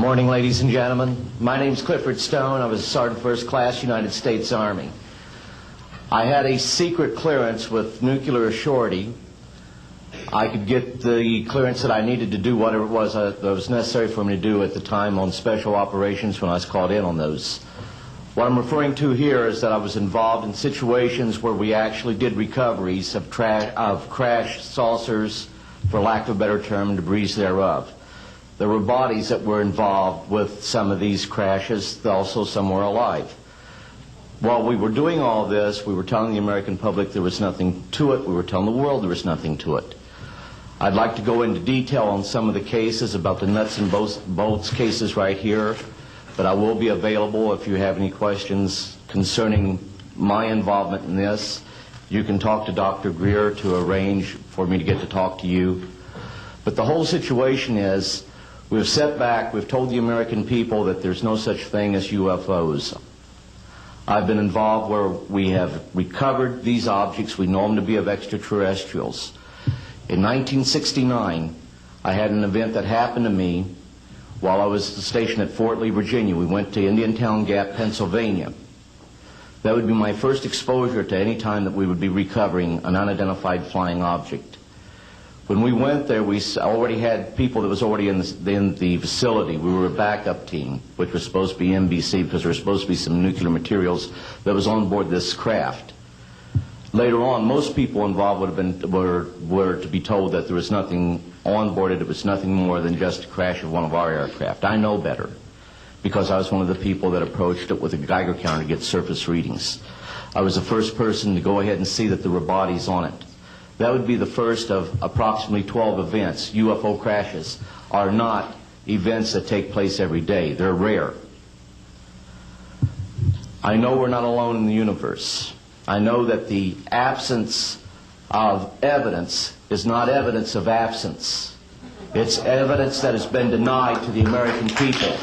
Morning, ladies and gentlemen. My name's Clifford Stone. I was a Sergeant First Class, United States Army. I had a secret clearance with nuclear surety. I could get the clearance that I needed to do whatever it was that was necessary for me to do at the time on special operations when I was called in on those. What I'm referring to here is that I was involved in situations where we actually did recoveries of crashed saucers, for lack of a better term, and debris thereof. There were bodies that were involved with some of these crashes, also some were alive. While we were doing all this, we were telling the American public there was nothing to it. We were telling the world there was nothing to it. I'd like to go into detail on some of the cases, about the nuts and bolts cases right here, but I will be available if you have any questions concerning my involvement in this. You can talk to Dr. Greer to arrange for me to get to talk to you. But the whole situation is, we've set back, we've told the American people that there's no such thing as UFOs. I've been involved where we have recovered these objects. We know them to be of extraterrestrials. In 1969, I had an event that happened to me while I was stationed at Fort Lee, Virginia. We went to Indiantown Gap, Pennsylvania. That would be my first exposure to any time that we would be recovering an unidentified flying object. When we went there, we already had people that was already in the facility. We were a backup team, which was supposed to be NBC, because there was supposed to be some nuclear materials that was on board this craft. Later on, most people involved were to be told that there was nothing on board it. It was nothing more than just a crash of one of our aircraft. I know better, because I was one of the people that approached it with a Geiger counter to get surface readings. I was the first person to go ahead and see that there were bodies on it. That would be the first of approximately 12 events. UFO crashes are not events that take place every day. They're rare. I know we're not alone in the universe. I know that the absence of evidence is not evidence of absence. It's evidence that has been denied to the American people.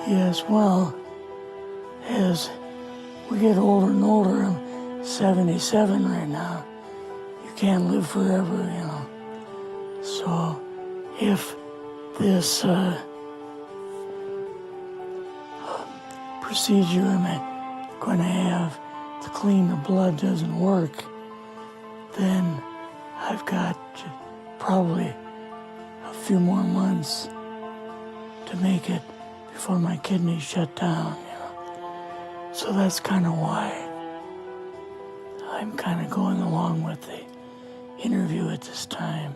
Yes, well, as we get older and older, I'm 77 right now. You can't live forever, you know. So if this procedure I'm going to have to clean the blood doesn't work, then I've got probably a few more months to make it before my kidneys shut down, you know. So that's kind of why I'm kind of going along with the interview at this time.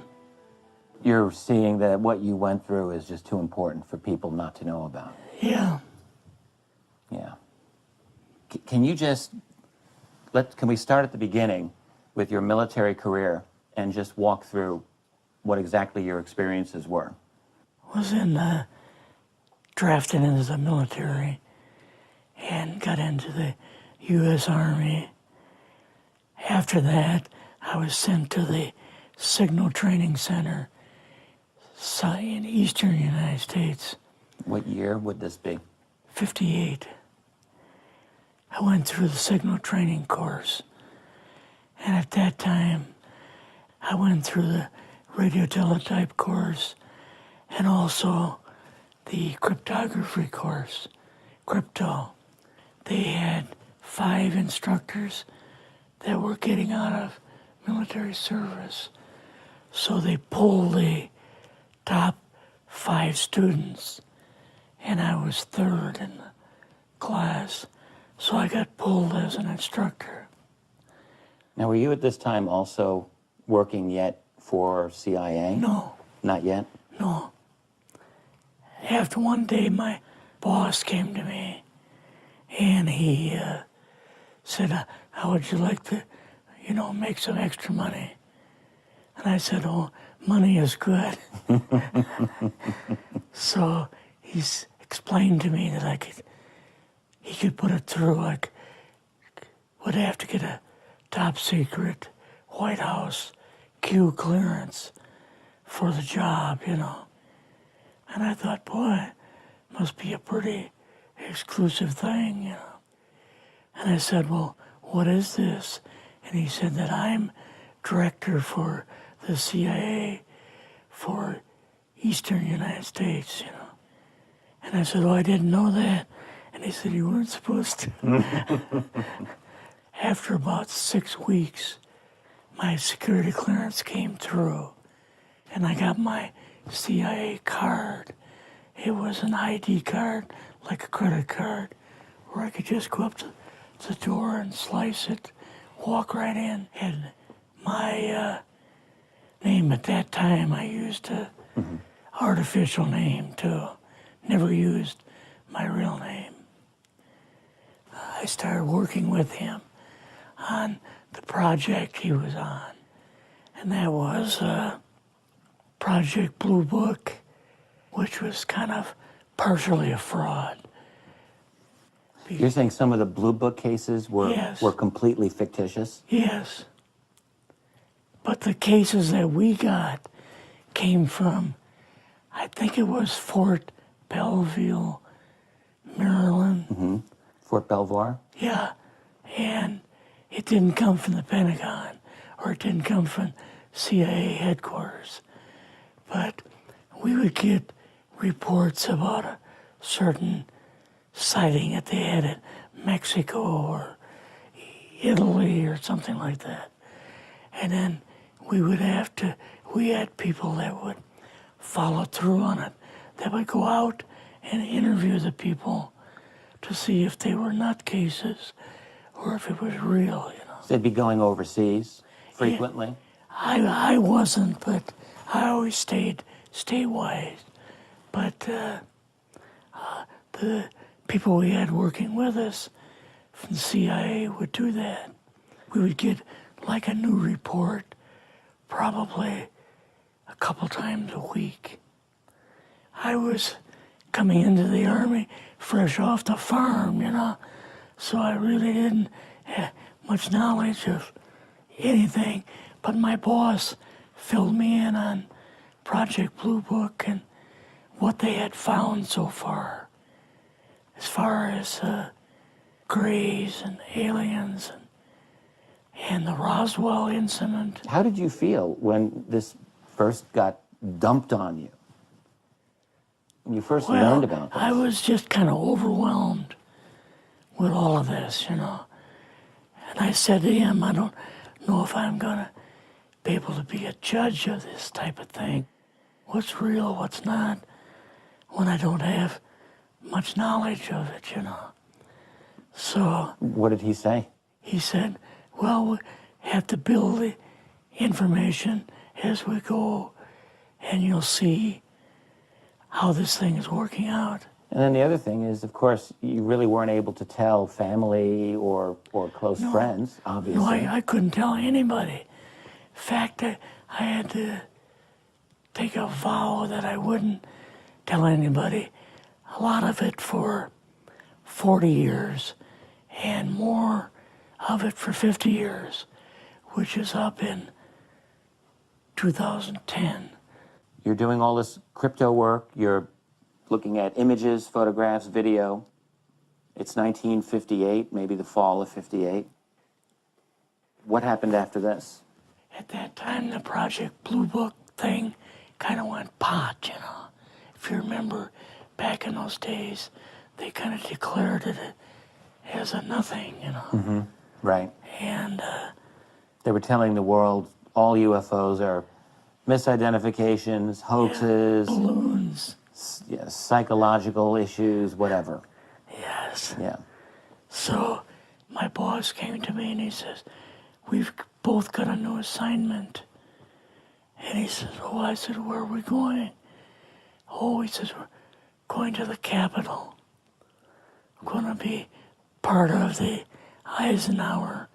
You're seeing that what you went through is just too important for people not to know about. Yeah. Yeah. Can you just, can we start at the beginning with your military career and just walk through what exactly your experiences were? I was drafted into the military and got into the U.S. Army. After that, I was sent to the Signal Training Center in eastern United States. What year would this be? 58. I went through the Signal Training course, and at that time, I went through the radio teletype course and also the cryptography course, crypto. They had 5 instructors that were getting out of military service. So they pulled the top 5 students, and I was 3rd in the class. So I got pulled as an instructor. Now, were you at this time also working yet for CIA? No. Not yet? No. After one day, my boss came to me And he said, how would you like to, make some extra money? And I said, oh, money is good. So he's explained to me that he could put it through, would have to get a top secret White House Q clearance for the job, And I thought, boy, must be a pretty exclusive thing, And I said, well, what is this? And he said that I'm director for the CIA for Eastern United States, And I said, oh, I didn't know that. And he said, you weren't supposed to. After about 6 weeks, my security clearance came through, and I got my CIA card. It was an ID card, like a credit card, where I could just go up to the door and slice it, walk right in. And my name at that time, I used a artificial name too. Never used my real name. I started working with him on the project he was on, and that was Project Blue Book, which was kind of partially a fraud. You're saying some of the Blue Book cases were Yes. were completely fictitious? Yes. But the cases that we got came from, I think it was Fort Belvoir, Maryland. Fort Belvoir? Yeah. And it didn't come from the Pentagon, or it didn't come from CIA headquarters. But we would get reports about a certain sighting that they had in Mexico or Italy or something like that. And then we had people that would follow through on it, that would go out and interview the people to see if they were nutcases or if it was real, So they'd be going overseas frequently? I wasn't, but I always stayed statewide. But the people we had working with us from the CIA would do that. We would get like a new report probably a couple times a week. I was coming into the Army fresh off the farm, so I really didn't have much knowledge of anything. But my boss filled me in on Project Blue Book and what they had found so far as grays and aliens and the Roswell incident. How did you feel when this first got dumped on you? When you first learned about this? I was just kind of overwhelmed with all of this, And I said to him, I don't know if I'm going to be able to be a judge of this type of thing. What's real, what's not, when I don't have much knowledge of it, So What did he say? he said, well, we have to build the information as we go, and you'll see how this thing is working out. And then the other thing is, of course, you really weren't able to tell family or close friends, obviously. No, I couldn't tell anybody. In fact, I had to take a vow that I wouldn't tell anybody. A lot of it for 40 years, and more of it for 50 years, which is up in 2010. You're doing all this crypto work. You're looking at images, photographs, video. It's 1958, maybe the fall of 58. What happened after this? At that time, the Project Blue Book thing kind of went pot, If you remember, back in those days, they kind of declared it as a nothing, Right. And They were telling the world all UFOs are misidentifications, hoaxes, balloons. Psychological issues, whatever. Yes. Yeah. So my boss came to me and he says, we've both got a new assignment. And he says, oh, I said, where are we going? Oh, he says, we're going to the Capitol. We're going to be part of the Eisenhower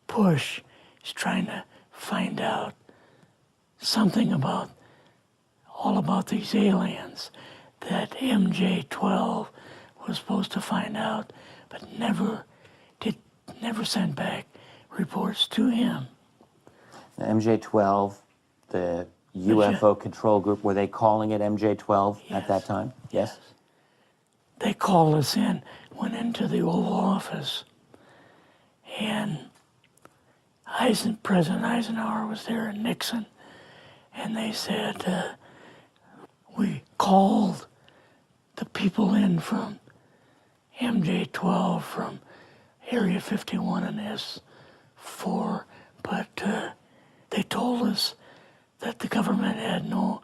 push. He's trying to find out something about all about these aliens that MJ-12 was supposed to find out, but never sent back reports to him. The MJ-12, the UFO control group, were they calling it MJ-12 at that time? Yes. They called us in, went into the Oval Office, and President Eisenhower was there and Nixon, and they said, we called the people in from MJ-12 from Area 51 and S4, but they told us that the government had no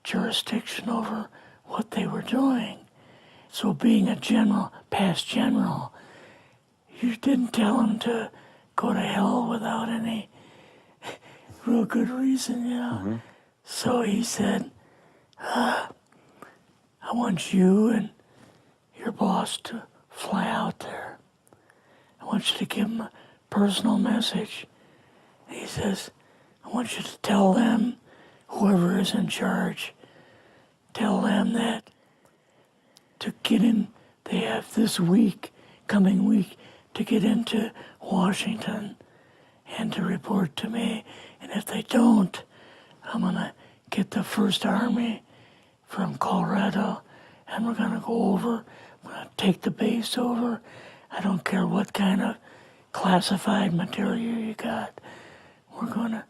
jurisdiction over what they were doing. So being a general, past general, you didn't tell them to go to hell without any real good reason, you know. Mm-hmm. So he said, I want you and your boss to fly out there. I want you to give them a personal message. He says, I want you to tell them, whoever is in charge, tell them that to get in, they have this week, coming week, to get into Washington and to report to me. And if they don't, I'm going to get the First Army from Colorado, and we're going to go over, we're going to take the base over. I don't care what kind of classified material you got. We're going to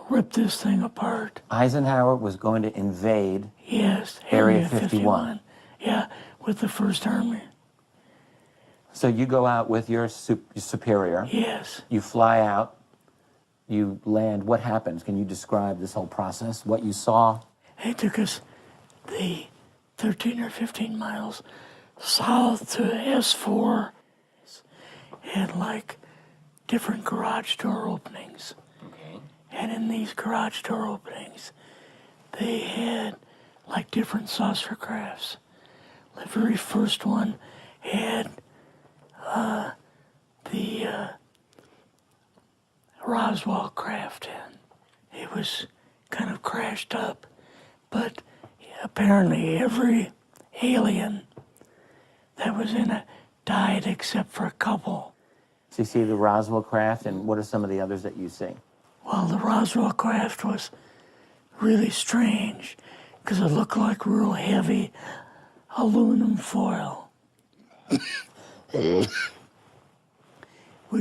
rip this thing apart. Eisenhower was going to invade Yes, Area 51. Yeah, with the First Army. So you go out with your superior. Yes. You fly out. You land. What happens? Can you describe this whole process? What you saw? They took us the 13 or 15 miles south to S4 and like different garage door openings. Okay. And in these garage door openings, they had like different saucer crafts. The very first one had the Roswell craft in. It was kind of crashed up, but apparently every alien that was in it died except for a couple. So you see the Roswell craft, and what are some of the others that you see? Well, the Roswell craft was really strange because it looked like real heavy aluminum foil. We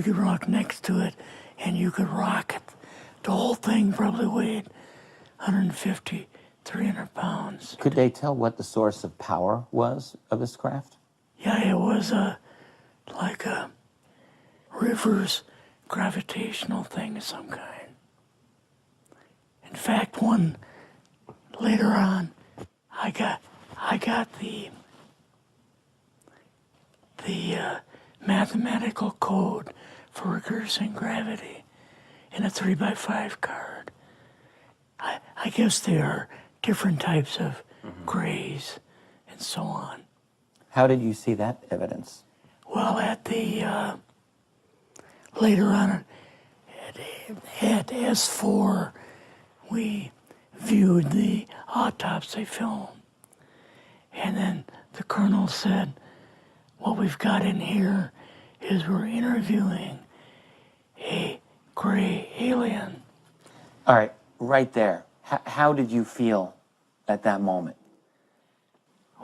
could rock next to it, and you could rock it. The whole thing probably weighed 150, 300 pounds. Could they tell what the source of power was of this craft? Yeah, it was like a reverse gravitational thing of some kind. In fact, one later on, I got the mathematical code for reversing gravity in a 3x5 card. I guess there are different types of grays and so on. How did you see that evidence? Well, at the later on at S4, we viewed the autopsy film, and then the colonel said, what we've got in here is we're interviewing a gray alien. All right, right there. How did you feel at that moment?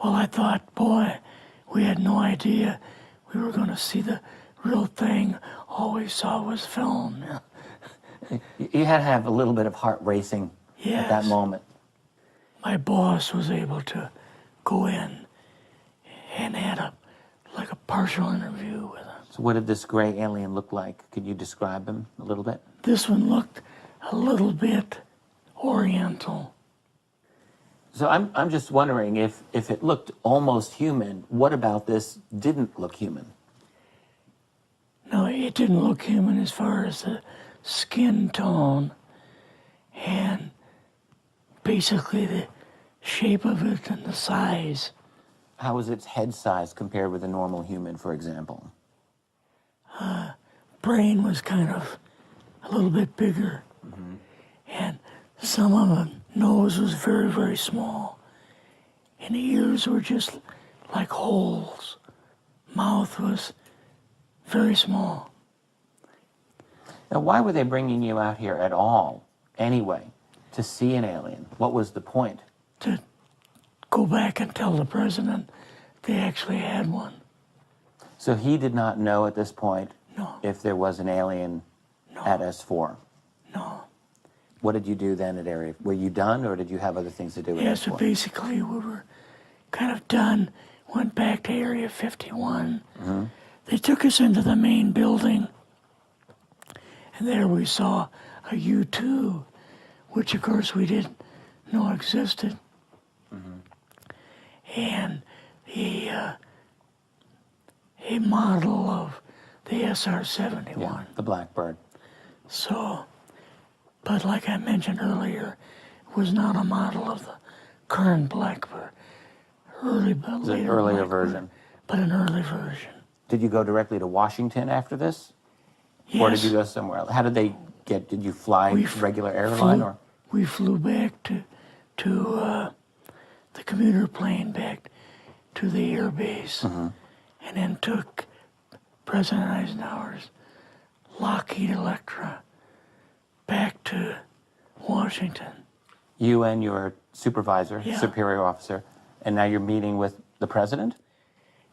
Well, I thought, boy, we had no idea we were going to see the real thing. All we saw was film. You had to have a little bit of heart racing at that Yes. moment. My boss was able to go in and had a partial interview with him. So what did this gray alien look like? Could you describe him a little bit? This one looked a little bit oriental. So I'm just wondering if it looked almost human, what about this didn't look human? No, it didn't look human as far as the skin tone and basically the shape of it and the size. How was its head size compared with a normal human, for example? Brain was kind of a little bit bigger. And some of the nose was very, very small. And the ears were just like holes. Mouth was very small. Now, why were they bringing you out here at all, anyway, to see an alien? What was the point? To go back and tell the president they actually had one. So he did not know at this point No. if there was an alien at S4? No. What did you do then at Area? Were you done, or did you have other things to do with Yeah, S4? so basically we were kind of done, went back to Area 51. They took us into the main building, and there we saw a U-2, which of course we didn't know existed. And a model of the SR-71. Yeah, the Blackbird. So, but like I mentioned earlier, it was not a model of the current Blackbird, It's an earlier version. but an early version. Did you go directly to Washington after this? Yes. Or did you go somewhere else? How did they get, did you fly regular airline or? We flew back to the commuter plane back to the air base, and then took President Eisenhower's Lockheed Electra back to Washington. You and your supervisor, Yeah. superior officer, and now you're meeting with the president?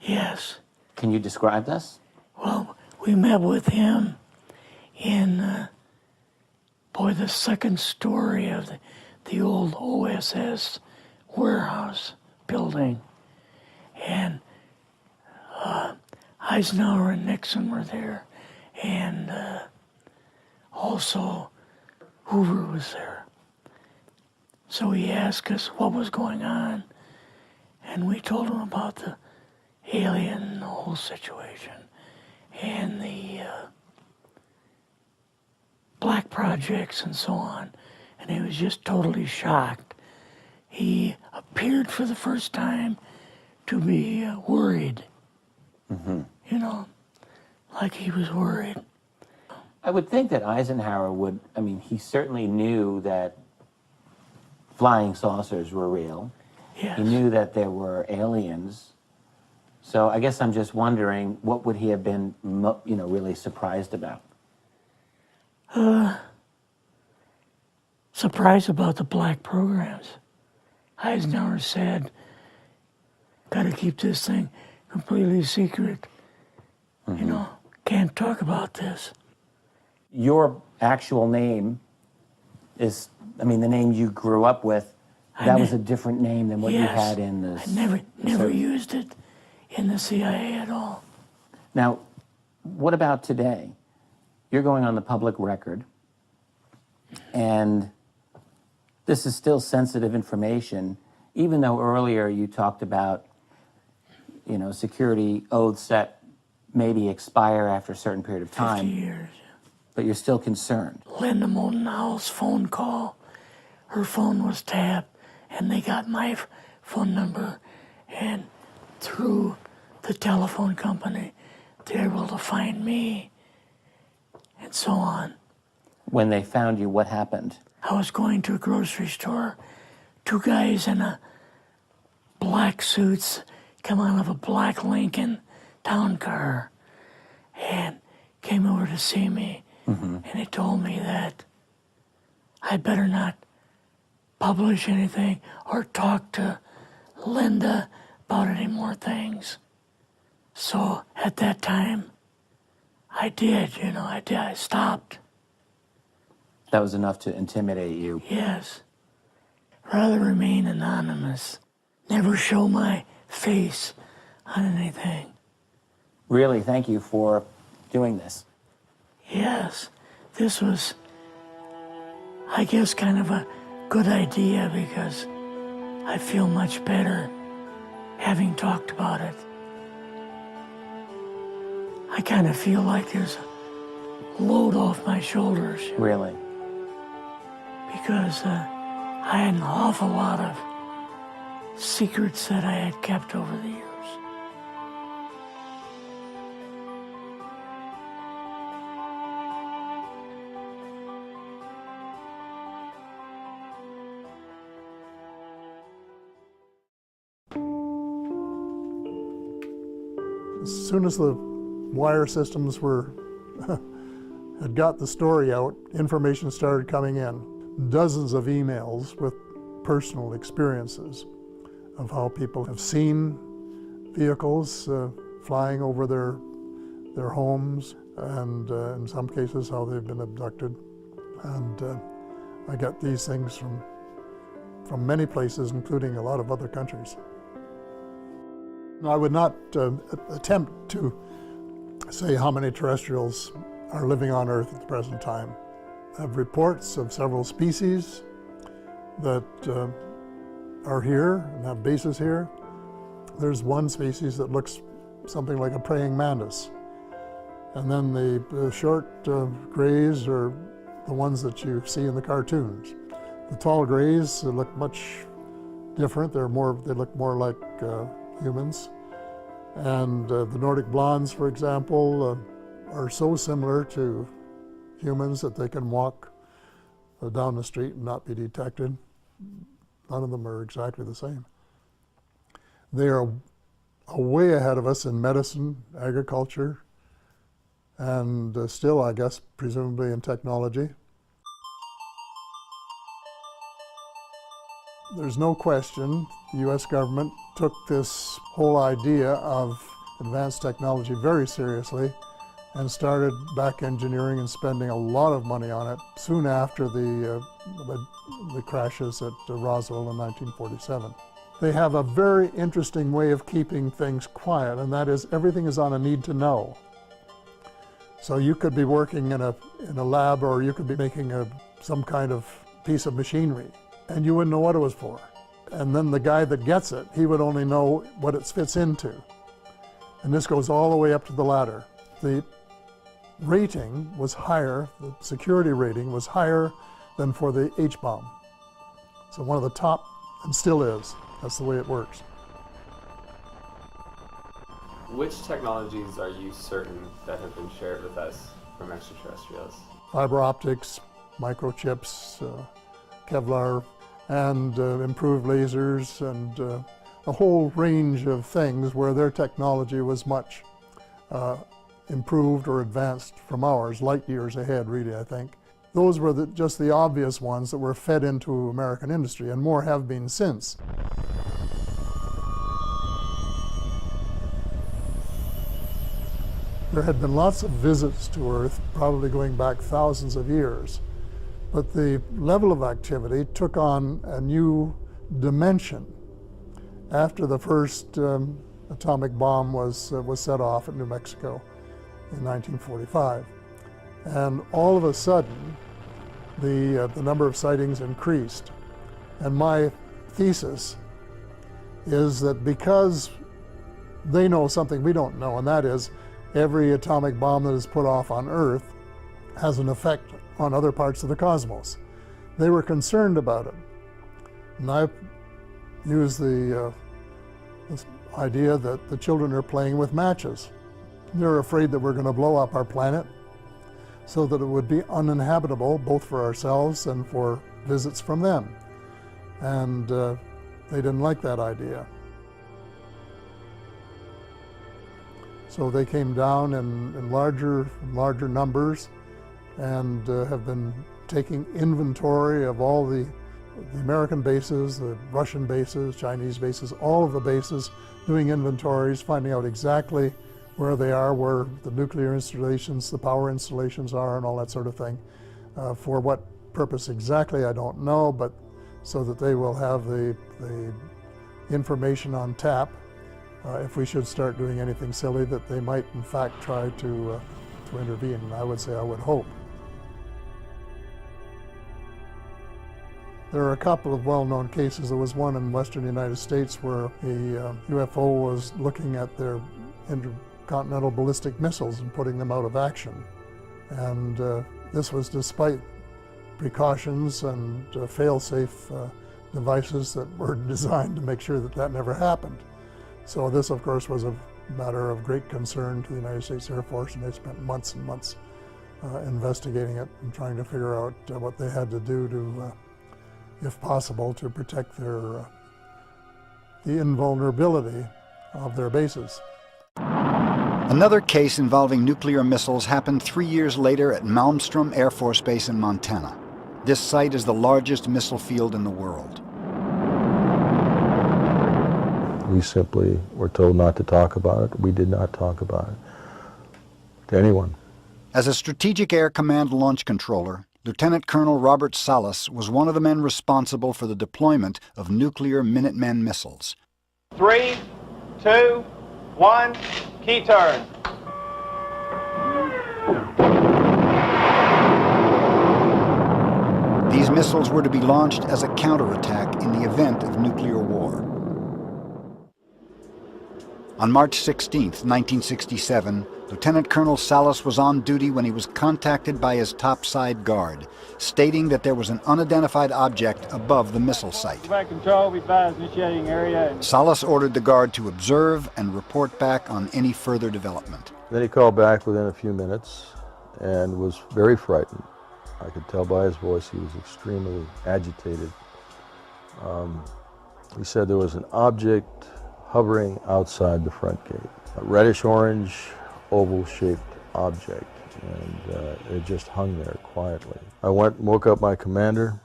Yes. Can you describe this? Well, we met with him in, the second story of the old OSS warehouse building. And Eisenhower and Nixon were there, and also Hoover was there. So he asked us what was going on, and we told him about the alien, the whole situation, and the black projects and so on, and he was just totally shocked. He appeared for the first time to be worried, you know, like he was worried. I would think that Eisenhower would, I mean, he certainly knew that flying saucers were real. Yes. He knew that there were aliens. So I guess I'm just wondering, what would he have been, really surprised about? Surprised about the black programs. Eisenhower said, got to keep this thing completely secret. You know, can't talk about this. Your actual name is, the name you grew up with, that was a different name than what you Yes. had in the... I never used it in the CIA at all. Now, what about today? You're going on the public record, and this is still sensitive information, even though earlier you talked about, security oaths that maybe expire after a certain period of 50 time, years. but you're still concerned. Linda Moulton Howell's phone call, her phone was tapped, and they got my phone number, and through the telephone company, they were able to find me, and so on. When they found you, what happened? I was going to a grocery store. Two guys in a black suits come out of a black Lincoln town car and came over to see me. And they told me that I better not publish anything or talk to Linda about any more things. So at that time, I did, I stopped. That was enough to intimidate you. Yes. Rather remain anonymous. Never show my face on anything. Really, thank you for doing this. Yes. This was, I guess, kind of a good idea because I feel much better having talked about it. I kind of feel like there's a load off my shoulders. Really? Because I had an awful lot of secrets that I had kept over the years. As soon as the wire systems had got the story out, information started coming in. Dozens of emails with personal experiences of how people have seen vehicles flying over their homes, and in some cases how they've been abducted. And I got these things from many places, including a lot of other countries. I would not attempt to say how many terrestrials are living on Earth at the present time. I have reports of several species that are here and have bases here. There's one species that looks something like a praying mantis. And then the short grays are the ones that you see in the cartoons. The tall grays look much different. They look more like humans. And the Nordic blondes, for example, are so similar to humans that they can walk down the street and not be detected. None of them are exactly the same. They are way ahead of us in medicine, agriculture, and still, I guess, presumably in technology. There's no question the U.S. government took this whole idea of advanced technology very seriously and started back engineering and spending a lot of money on it soon after the crashes at Roswell in 1947. They have a very interesting way of keeping things quiet, and that is everything is on a need to know. So you could be working in a lab, or you could be making some kind of piece of machinery, and you wouldn't know what it was for. And then the guy that gets it, he would only know what it fits into. And this goes all the way up to the ladder. The rating was higher, the security rating was higher than for the H-bomb. So one of the top, and still is. That's the way it works. Which technologies are you certain that have been shared with us from extraterrestrials? Fiber optics, microchips, Kevlar, and improved lasers, and a whole range of things where their technology was much improved or advanced from ours, light years ahead, really, I think. Those were just the obvious ones that were fed into American industry, and more have been since. There had been lots of visits to Earth, probably going back thousands of years, but the level of activity took on a new dimension after the first atomic bomb was set off at New Mexico in 1945. And all of a sudden, the number of sightings increased. And my thesis is that because they know something we don't know, and that is every atomic bomb that is put off on Earth has an effect on other parts of the cosmos. They were concerned about it. And I used this idea that the children are playing with matches. They're afraid that we're going to blow up our planet so that it would be uninhabitable both for ourselves and for visits from them. And they didn't like that idea. So they came down in larger numbers and have been taking inventory of all the American bases, the Russian bases, Chinese bases, all of the bases, doing inventories, finding out exactly where they are, where the nuclear installations, the power installations are, and all that sort of thing. For what purpose exactly, I don't know, but so that they will have the information on tap if we should start doing anything silly, that they might in fact try to intervene. And I would say, I would hope. There are a couple of well-known cases. There was one in western United States where a UFO was looking at their intercontinental ballistic missiles and putting them out of action. And this was despite precautions and fail-safe devices that were designed to make sure that that never happened. So this, of course, was a matter of great concern to the United States Air Force, and they spent months and months investigating it and trying to figure out what they had to do to, if possible, to protect the invulnerability of their bases. Another case involving nuclear missiles happened 3 years later at Malmstrom Air Force Base in Montana. This site is the largest missile field in the world. We simply were told not to talk about it. We did not talk about it to anyone. As a Strategic Air Command launch controller, Lieutenant Colonel Robert Salas was one of the men responsible for the deployment of nuclear Minuteman missiles. 3, 2, 1, key turn. These missiles were to be launched as a counterattack in the event of nuclear war. On March 16, 1967, Lieutenant Colonel Salas was on duty when he was contacted by his topside guard, stating that there was an unidentified object above the missile site. Control, we advise initiating area. Salas ordered the guard to observe and report back on any further development. Then he called back within a few minutes and was very frightened. I could tell by his voice he was extremely agitated. He said there was an object hovering outside the front gate, a reddish-orange, oval-shaped object, and it just hung there quietly. I went and woke up my commander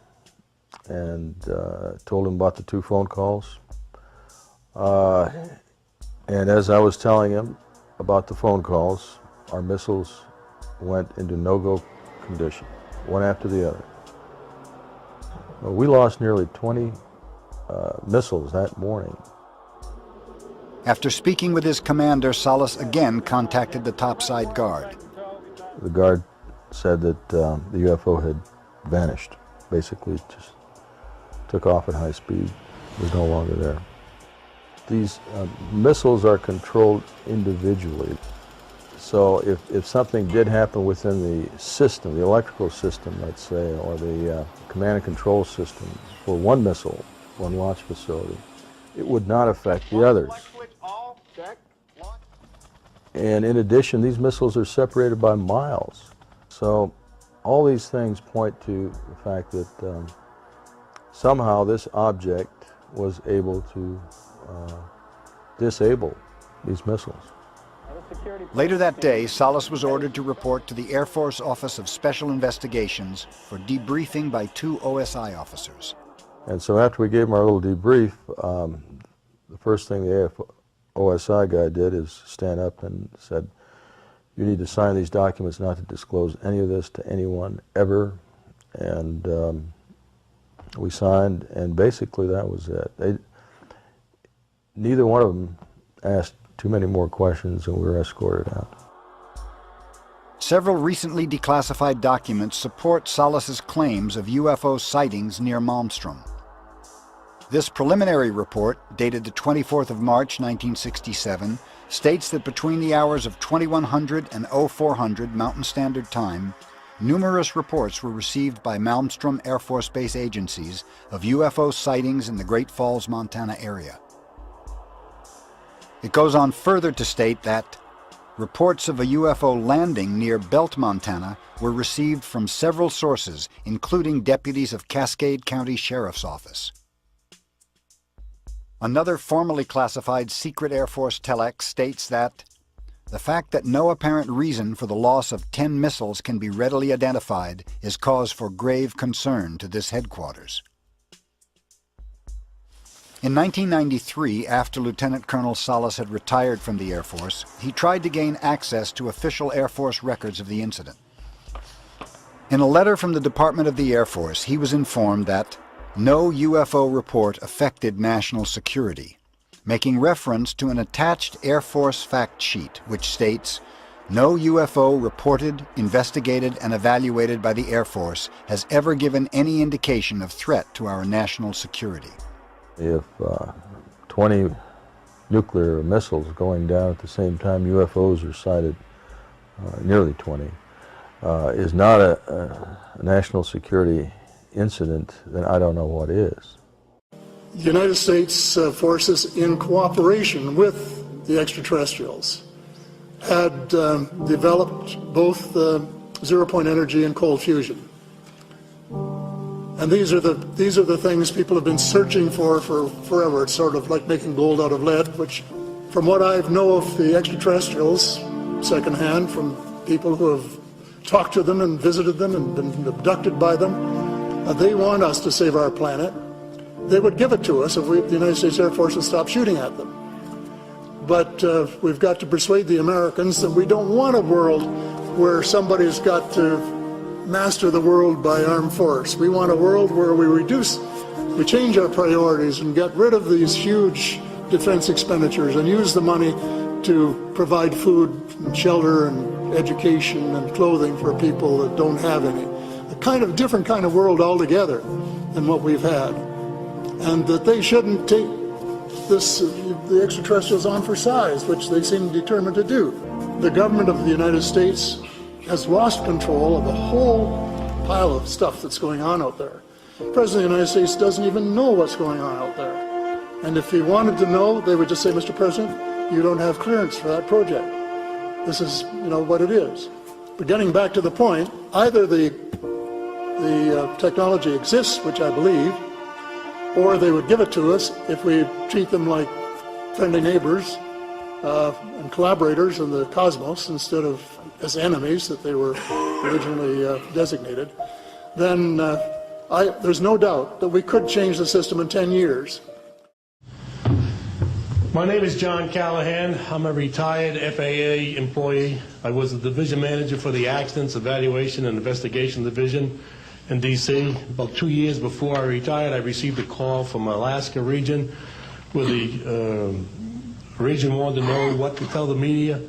and told him about the 2 phone calls. And as I was telling him about the phone calls, our missiles went into no-go condition, one after the other. Well, we lost nearly 20 missiles that morning. After speaking with his commander, Salas again contacted the topside guard. The guard said that the UFO had vanished, basically just took off at high speed, was no longer there. These missiles are controlled individually. So if something did happen within the system, the electrical system, let's say, or the command and control system for one missile, one launch facility, it would not affect the others. And in addition, these missiles are separated by miles. So all these things point to the fact that somehow this object was able to disable these missiles. Later that day, Salas was ordered to report to the Air Force Office of Special Investigations for debriefing by 2 OSI officers. And so after we gave him our little debrief, the first thing the OSI guy did is stand up and said, "You need to sign these documents not to disclose any of this to anyone ever." And we signed, and basically that was it. Neither one of them asked too many more questions, and we were escorted out. Several recently declassified documents support Salas's claims of UFO sightings near Malmstrom. This preliminary report, dated the 24th of March 1967, states that between the hours of 2100 and 0400 Mountain Standard Time, numerous reports were received by Malmstrom Air Force Base agencies of UFO sightings in the Great Falls, Montana area. It goes on further to state that reports of a UFO landing near Belt, Montana were received from several sources, including deputies of Cascade County Sheriff's Office. Another formally classified secret Air Force telex states that the fact that no apparent reason for the loss of 10 missiles can be readily identified is cause for grave concern to this headquarters. In 1993, after Lieutenant Colonel Salas had retired from the Air Force, he tried to gain access to official Air Force records of the incident. In a letter from the Department of the Air Force, he was informed that no UFO report affected national security, making reference to an attached Air Force fact sheet which states, "No UFO reported, investigated, and evaluated by the Air Force has ever given any indication of threat to our national security." If 20 nuclear missiles going down at the same time, UFOs are sighted, nearly 20, is not a national security incident, then I don't know what is. the United States forces, in cooperation with the extraterrestrials, had developed both zero-point energy and cold fusion. And these are the things people have been searching for forever. It's sort of like making gold out of lead, which, from what I know of the extraterrestrials, secondhand, from people who have talked to them and visited them and been abducted by them, they want us to save our planet. They would give it to us if the United States Air Force would stop shooting at them. But we've got to persuade the Americans that we don't want a world where somebody's got to master the world by armed force. We want a world where we change our priorities and get rid of these huge defense expenditures and use the money to provide food and shelter and education and clothing for people that don't have any. A different kind of world altogether than what we've had. And that they shouldn't take the extraterrestrials on for size, which they seem determined to do. The government of the United States has lost control of a whole pile of stuff that's going on out there. The President of the United States doesn't even know what's going on out there. And if he wanted to know, they would just say, Mr. President, you don't have clearance for that project. This is, what it is. But getting back to the point, either the technology exists, which I believe, or they would give it to us if we treat them like friendly neighbors and collaborators in the cosmos instead of as enemies that they were originally designated. Then there's no doubt that we could change the system in 10 years. My name is John Callahan. I'm a retired FAA employee. I was the division manager for the Accidents Evaluation and Investigation Division in D.C. About 2 years before I retired, I received a call from Alaska region where the region wanted to know what to tell the media.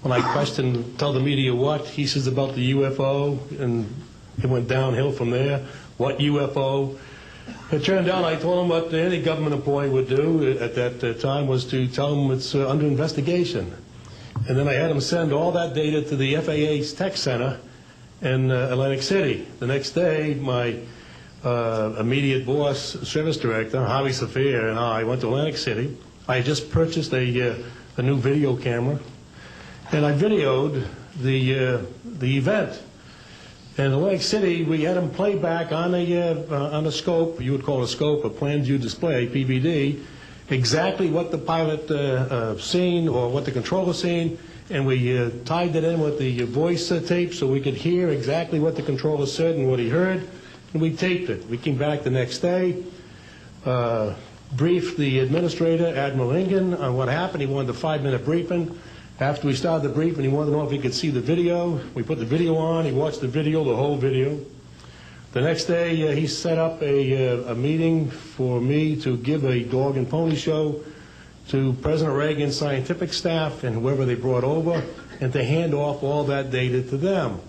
When I questioned, tell the media what, he says about the UFO, and it went downhill from there. What UFO? It turned out I told him what any government employee would do at that time was to tell them it's under investigation. And then I had him send all that data to the FAA's tech center in Atlantic City. The next day, my immediate boss, service director, Harvey Saphir, and I went to Atlantic City. I had just purchased a new video camera, and I videoed the event. In Atlantic City, we had them play back on a scope, you would call it a scope, a plan view display, PVD, exactly what the pilot seen or what the controller seen, and we tied that in with the voice tape so we could hear exactly what the controller said and what he heard, and we taped it. We came back the next day, briefed the administrator, Admiral Ingen, on what happened. He wanted a 5-minute briefing. After we started the briefing, he wanted to know if he could see the video. We put the video on. He watched the video, the whole video. The next day, he set up a meeting for me to give a dog and pony show to President Reagan's scientific staff and whoever they brought over, and to hand off all that data to them.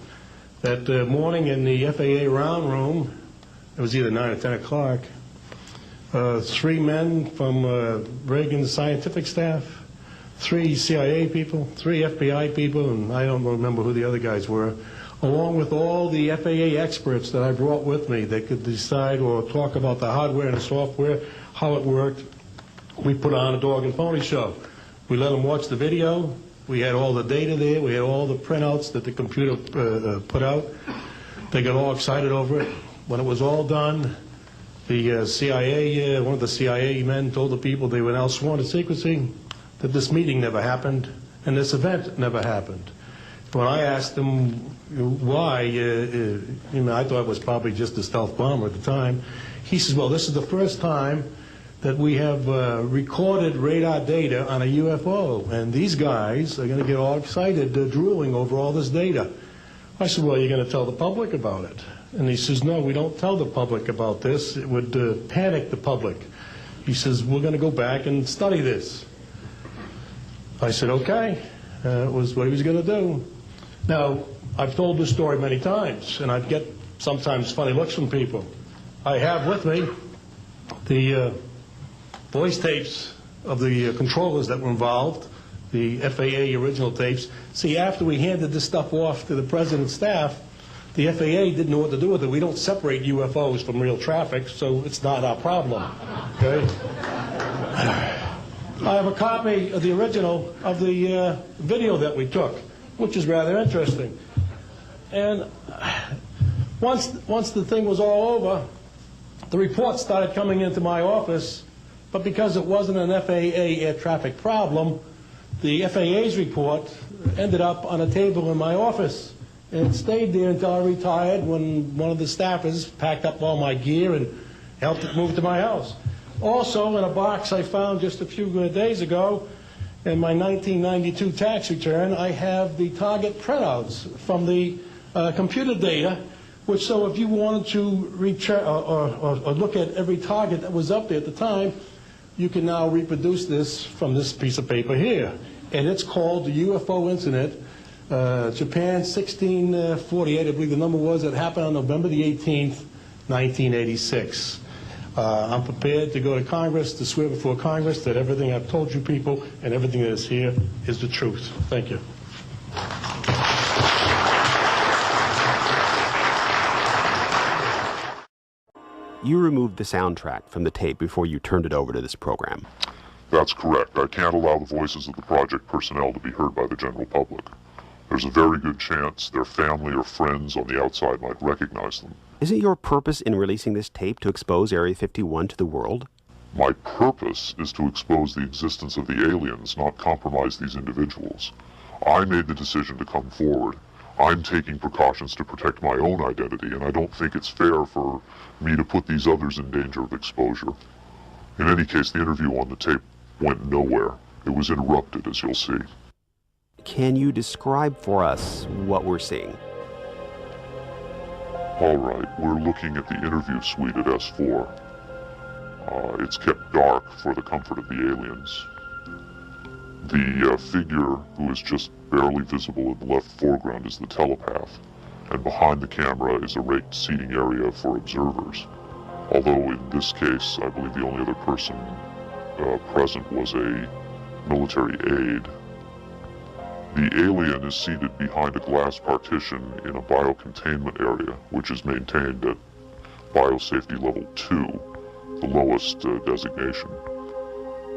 That morning in the FAA round room, it was either 9 or 10 o'clock, 3 men from Reagan's scientific staff, 3 CIA people, 3 FBI people, and I don't remember who the other guys were, along with all the FAA experts that I brought with me that could decide or talk about the hardware and the software, how it worked. We put on a dog and pony show. We let them watch the video. We had all the data there. We had all the printouts that the computer put out. They got all excited over it. When it was all done, the CIA, one of the CIA men told the people they were now sworn to secrecy, that this meeting never happened and this event never happened. When I asked him why, I thought it was probably just a stealth bomber at the time. He says, well, this is the first time that we have recorded radar data on a UFO, and these guys are going to get all excited, drooling over all this data. I said, well, you're going to tell the public about it? And he says, no, we don't tell the public about this. It would panic the public. He says, we're going to go back and study this. I said, okay. That was what he was going to do. Now, I've told this story many times, and I get sometimes funny looks from people. I have with me the voice tapes of the controllers that were involved, the FAA original tapes. See, after we handed this stuff off to the president's staff, The FAA didn't know what to do with it. We don't separate UFOs from real traffic, so it's not our problem. Okay? I have a copy of the original of the video that we took, which is rather interesting. And once the thing was all over, the reports started coming into my office, but because it wasn't an FAA air traffic problem, the FAA's report ended up on a table in my office. And it stayed there until I retired, when one of the staffers packed up all my gear and helped it move to my house. Also, in a box I found just a few days ago, in my 1992 tax return, I have the target printouts from the computer data, which, so if you wanted to or look at every target that was up there at the time, you can now reproduce this from this piece of paper here. And it's called the UFO incident, Japan 1648, I believe the number was. It happened on November the 18th, 1986. I'm prepared to go to Congress, to swear before Congress that everything I've told you people and everything that is here is the truth. Thank you. You removed the soundtrack from the tape before you turned it over to this program. That's correct. I can't allow the voices of the project personnel to be heard by the general public. There's a very good chance their family or friends on the outside might recognize them. Isn't your purpose in releasing this tape to expose Area 51 to the world? My purpose is to expose the existence of the aliens, not compromise these individuals. I made the decision to come forward. I'm taking precautions to protect my own identity, and I don't think it's fair for me to put these others in danger of exposure. In any case, the interview on the tape went nowhere. It was interrupted, as you'll see. Can you describe for us what we're seeing? All right, we're looking at the interview suite at S4. It's kept dark for the comfort of the aliens. The figure who is just barely visible in the left foreground is the telepath, and behind the camera is a raked seating area for observers. Although in this case, I believe the only other person present was a military aide. The alien is seated behind a glass partition in a biocontainment area, which is maintained at biosafety level 2, the lowest designation.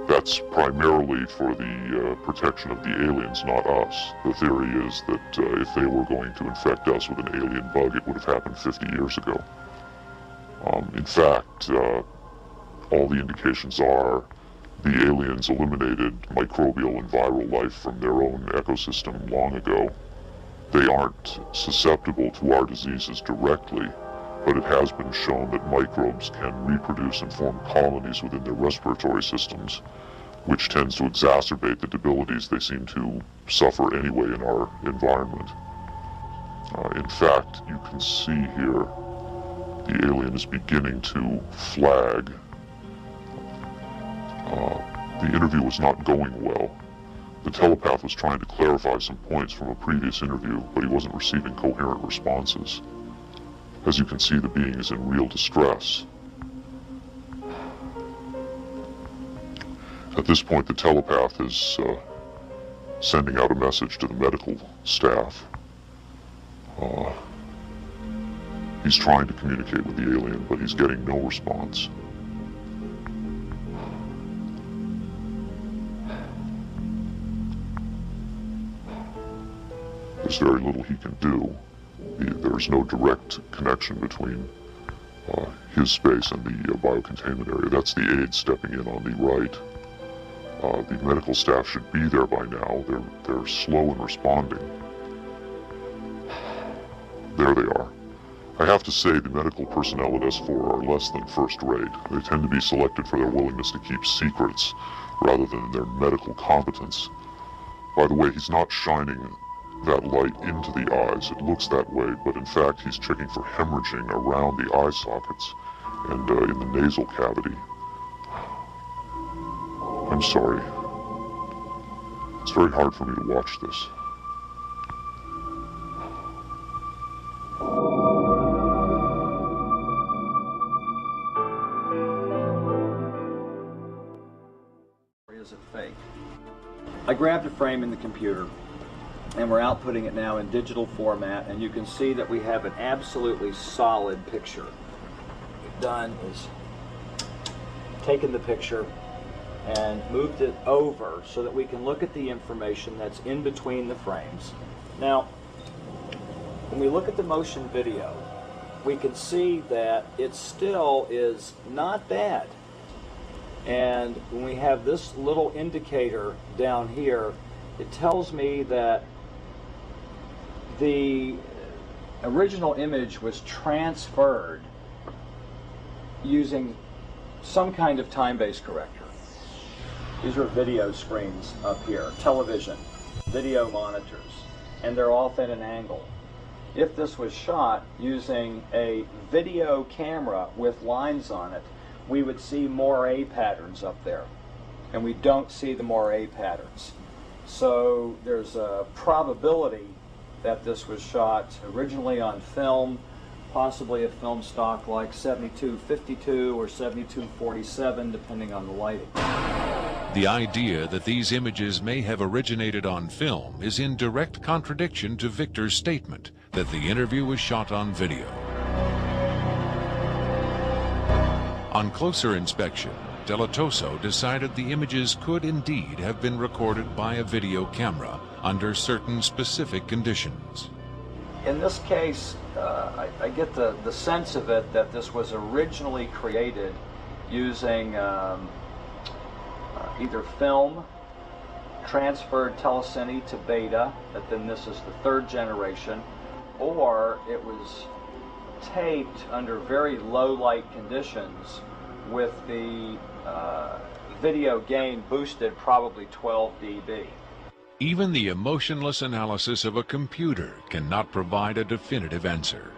That's primarily for the protection of the aliens, not us. The theory is that if they were going to infect us with an alien bug, it would have happened 50 years ago. In fact, all the indications are the aliens eliminated microbial and viral life from their own ecosystem long ago. They aren't susceptible to our diseases directly, but it has been shown that microbes can reproduce and form colonies within their respiratory systems, which tends to exacerbate the debilities they seem to suffer anyway in our environment. In fact, you can see here the alien is beginning to flag. The interview was not going well. The telepath was trying to clarify some points from a previous interview, but he wasn't receiving coherent responses. As you can see, the being is in real distress. At this point, the telepath is sending out a message to the medical staff. He's trying to communicate with the alien, but he's getting no response. There's very little he can do. There's no direct connection between his space and the biocontainment area. That's the aide stepping in on the right. The medical staff should be there by now. They're slow in responding. There they are. I have to say the medical personnel at S4 are less than first rate. They tend to be selected for their willingness to keep secrets rather than their medical competence. By the way, he's not shining that light into the eyes. It looks that way, but in fact he's checking for hemorrhaging around the eye sockets and in the nasal cavity. I'm sorry. It's very hard for me to watch this. Is it fake? I grabbed a frame in the computer and we're outputting it now in digital format, and you can see that we have an absolutely solid picture. What we've done is taken the picture and moved it over so that we can look at the information that's in between the frames. Now, when we look at the motion video, we can see that it still is not bad. And when we have this little indicator down here, it tells me that the original image was transferred using some kind of time-based corrector. These are video screens up here, television, video monitors, and they're off at an angle. If this was shot using a video camera with lines on it, we would see moire patterns up there, and we don't see the moire patterns. So there's a probability that this was shot originally on film, possibly a film stock like 7252 or 7247, depending on the lighting. The idea that these images may have originated on film is in direct contradiction to Victor's statement that the interview was shot on video. On closer inspection, Delatoso decided the images could indeed have been recorded by a video camera under certain specific conditions. In this case, I get the sense of it that this was originally created using either film, transferred telecine to beta, that then this is the third generation, or it was taped under very low light conditions with the video gain boosted probably 12 dB. Even the emotionless analysis of a computer cannot provide a definitive answer.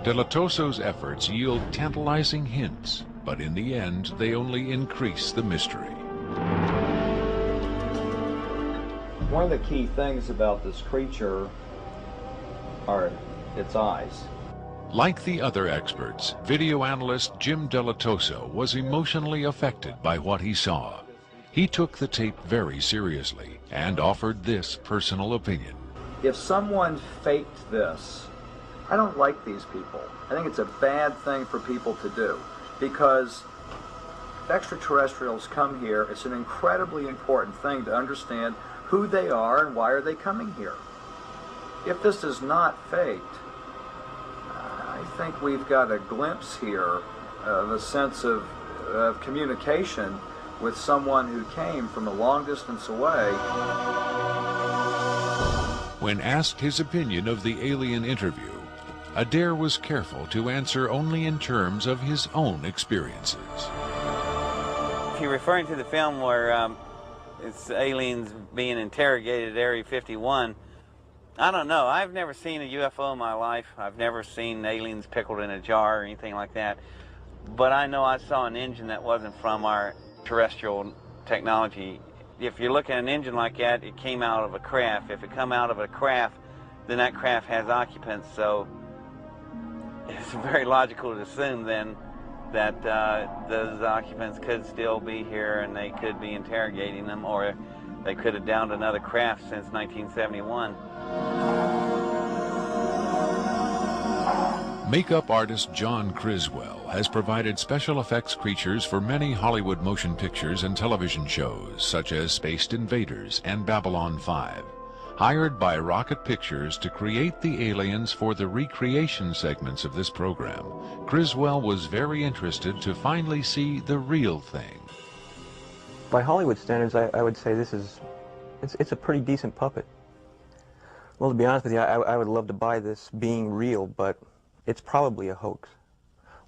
Delatoso's efforts yield tantalizing hints, but in the end they only increase the mystery. One of the key things about this creature are its eyes. Like the other experts, video analyst Jim Delatoso was emotionally affected by what he saw. He took the tape very seriously and offered this personal opinion. If someone faked this, I don't like these people. I think it's a bad thing for people to do, because if extraterrestrials come here, it's an incredibly important thing to understand who they are and why are they coming here. If this is not faked, I think we've got a glimpse here of a sense of communication with someone who came from a long distance away. When asked his opinion of the alien interview, Adair was careful to answer only in terms of his own experiences. If you're referring to the film where it's aliens being interrogated at Area 51, I don't know. I've never seen a UFO in my life. I've never seen aliens pickled in a jar or anything like that. But I know I saw an engine that wasn't from our terrestrial technology. If you look at an engine like that, it came out of a craft. If it come out of a craft, then that craft has occupants. So it's very logical to assume then that those occupants could still be here and they could be interrogating them, or they could have downed another craft since 1971. Makeup artist John Criswell has provided special effects creatures for many Hollywood motion pictures and television shows, such as Spaced Invaders and Babylon 5. Hired by Rocket Pictures to create the aliens for the recreation segments of this program, Criswell was very interested to finally see the real thing. By Hollywood standards, I would say it's a pretty decent puppet. Well, to be honest with you, I would love to buy this being real, but it's probably a hoax.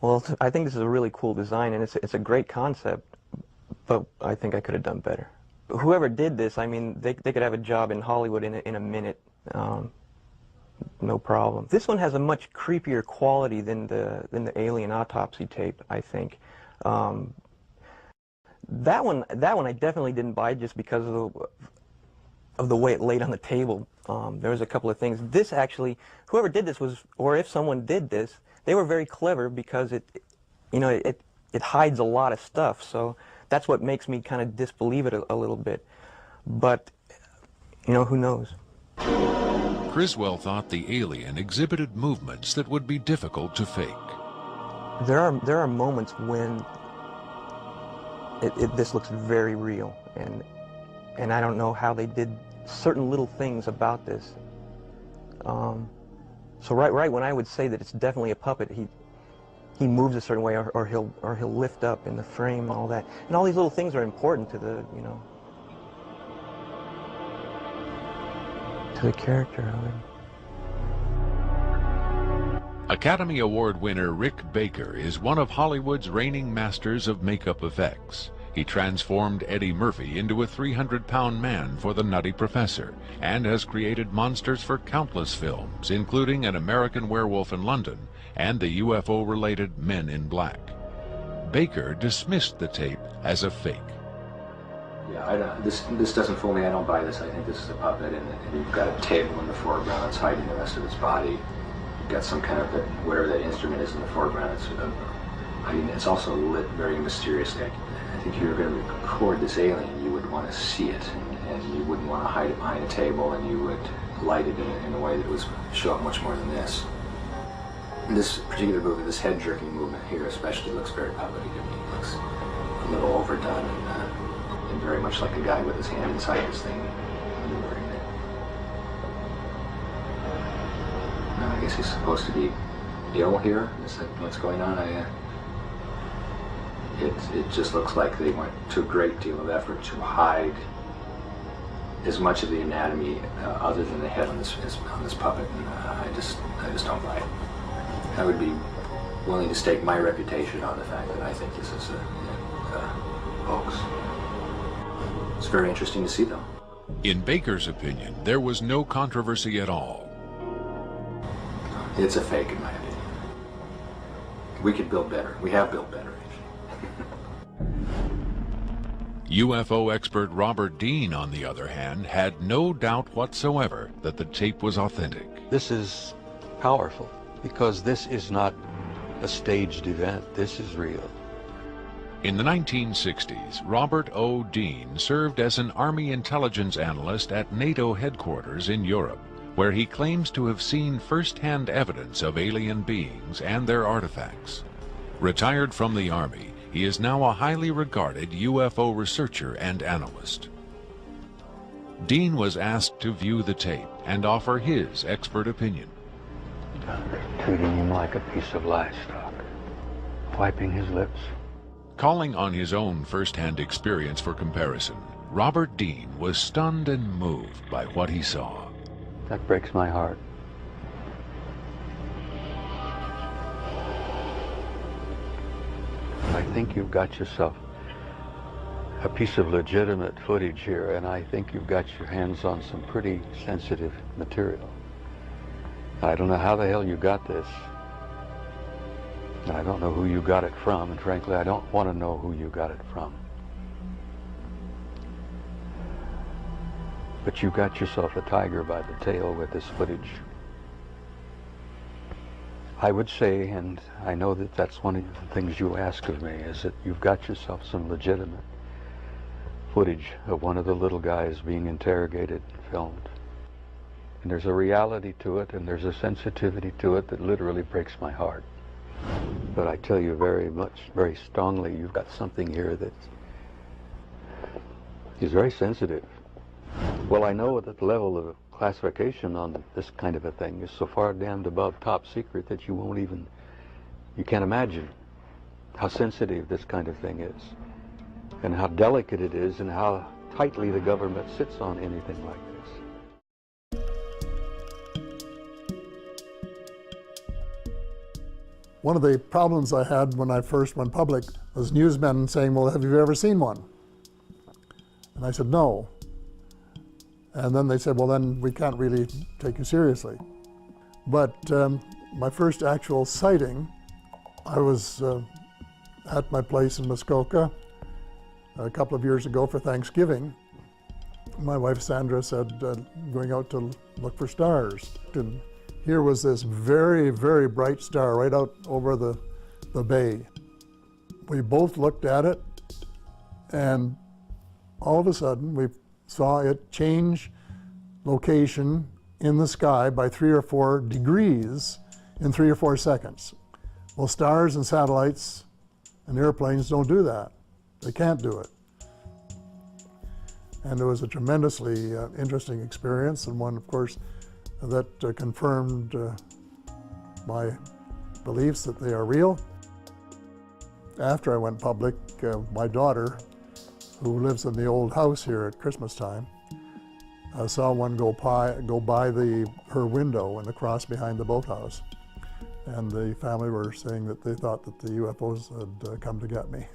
Well, I think this is a really cool design, and it's a great concept, but I think I could have done better. Whoever did this, I mean, they could have a job in Hollywood in a minute, no problem. This one has a much creepier quality than the alien autopsy tape, I think. That one I definitely didn't buy just because of the way it laid on the table. There was a couple of things. This actually, whoever did this was, or if someone did this, they were very clever because it hides a lot of stuff. So that's what makes me kind of disbelieve it a little bit. But, who knows? Criswell thought the alien exhibited movements that would be difficult to fake. There are moments when this looks very real, and I don't know how they did certain little things about this. So right when I would say that it's definitely a puppet, he moves a certain way, or he'll lift up in the frame and all that, and all these little things are important to the to the character of him. Academy Award winner Rick Baker is one of Hollywood's reigning masters of makeup effects. He transformed Eddie Murphy into a 300-pound man for The Nutty Professor and has created monsters for countless films, including An American Werewolf in London and the UFO-related Men in Black. Baker dismissed the tape as a fake. Yeah, this doesn't fool me. I don't buy this. I think this is a puppet, and you've got a table in the foreground that's hiding the rest of its body. You've got some kind of whatever that instrument is in the foreground. It's also lit very mysteriously. I think if you were going to record this alien, you would want to see it, and you wouldn't want to hide it behind a table, and you would light it in a way that would show up much more than this. This particular movement, this head-jerking movement here especially, looks very puppety to me. It looks a little overdone and very much like a guy with his hand inside this thing maneuvering it. I guess he's supposed to be ill here. Is that what's going on? It just looks like they went to a great deal of effort to hide as much of the anatomy other than the head on this puppet, and I just don't buy it. I would be willing to stake my reputation on the fact that I think this is a hoax. It's very interesting to see, though. In Baker's opinion, there was no controversy at all. It's a fake, in my opinion. We could build better. We have built better. UFO expert Robert Dean, on the other hand, had no doubt whatsoever that the tape was authentic. This is powerful because this is not a staged event. This is real. In the 1960s, Robert O. Dean served as an Army intelligence analyst at NATO headquarters in Europe, where he claims to have seen first-hand evidence of alien beings and their artifacts. Retired from the Army, he is now a highly regarded UFO researcher and analyst. Dean was asked to view the tape and offer his expert opinion. Treating him like a piece of livestock, wiping his lips. Calling on his own first-hand experience for comparison, Robert Dean was stunned and moved by what he saw. That breaks my heart. I think you've got yourself a piece of legitimate footage here, and I think you've got your hands on some pretty sensitive material. I don't know how the hell you got this. I don't know who you got it from, and frankly, I don't want to know who you got it from. But you got yourself a tiger by the tail with this footage. I would say, and I know that that's one of the things you ask of me, is that you've got yourself some legitimate footage of one of the little guys being interrogated and filmed. And there's a reality to it, and there's a sensitivity to it that literally breaks my heart. But I tell you very strongly, you've got something here that is very sensitive. Well, I know that the level of classification on this kind of a thing is so far damned above top secret that you can't imagine how sensitive this kind of thing is, and how delicate it is, and how tightly the government sits on anything like this. One of the problems I had when I first went public was newsmen saying, well, have you ever seen one? And I said, no. And then they said, well, then we can't really take you seriously. But my first actual sighting, I was at my place in Muskoka a couple of years ago for Thanksgiving. My wife Sandra said, going out to look for stars. And here was this very, very bright star right out over the bay. We both looked at it, and all of a sudden we saw it change location in the sky by 3 or 4 degrees in 3 or 4 seconds. Well, stars and satellites and airplanes don't do that. They can't do it. And it was a tremendously interesting experience, and one, of course, that confirmed my beliefs that they are real. After I went public, my daughter, who lives in the old house here at Christmas time, saw one go by her window in the cross behind the boathouse. And the family were saying that they thought that the UFOs had come to get me.